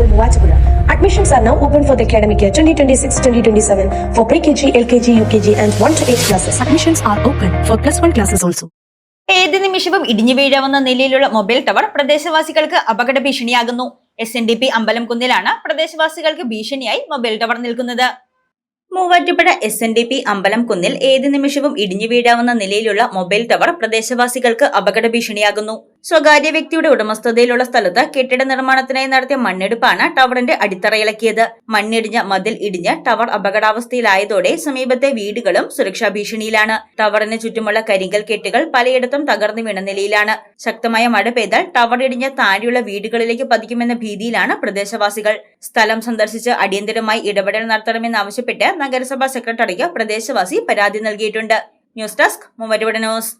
School, Muwachipura. Admissions are now open for the academic year 2026-2027 for pre-KG, LKG, UKG and 1 to 8 classes. Admissions are open for +1 classes also. ഏത് നിമിഷവും ഇടിഞ്ഞു വീഴാവുന്ന നിലയിലുള്ള mobile tower പ്രദേശവാസികൾക്ക് അപകട ഭീഷണിയാകുന്നു. SNDP അമ്പലംകുന്നിലാണ് പ്രദേശവാസികൾക്ക് ഭീഷണിയായി mobile tower നിൽക്കുന്നത്. Muvattupuzha SNDP അമ്പലംകുന്നിൽ ഏത് നിമിഷവും ഇടിഞ്ഞു വീഴാവുന്ന നിലയിലുള്ള മൊബൈൽ ടവർ പ്രദേശവാസികൾക്ക് അപകട ഭീഷണിയാകുന്നു. സ്വകാര്യ വ്യക്തിയുടെ ഉടമസ്ഥതയിലുള്ള സ്ഥലത്ത് കെട്ടിട നിർമ്മാണത്തിനായി നടത്തിയ മണ്ണെടുപ്പാണ് ടവറിന്റെ അടിത്തറയിളക്കിയത്. മണ്ണിടിഞ്ഞ മതിൽ ഇടിഞ്ഞ് ടവർ അപകടാവസ്ഥയിലായതോടെ സമീപത്തെ വീടുകളും സുരക്ഷാ ഭീഷണിയിലാണ്. ടവറിന് ചുറ്റുമുള്ള കരിങ്കൽ കെട്ടുകൾ പലയിടത്തും തകർന്നു വീണ നിലയിലാണ്. ശക്തമായ മഴ പെയ്താൽ ടവർ ഇടിഞ്ഞ് താഴെയുള്ള വീടുകളിലേക്ക് പതിക്കുമെന്ന ഭീതിയിലാണ് പ്രദേശവാസികൾ. സ്ഥലം സന്ദർശിച്ച് അടിയന്തരമായി ഇടപെടൽ നടത്തണമെന്നാവശ്യപ്പെട്ട് നഗരസഭാ സെക്രട്ടറിക്ക് പ്രദേശവാസി പരാതി നൽകിയിട്ടുണ്ട്. News desk Muvattupuzha news.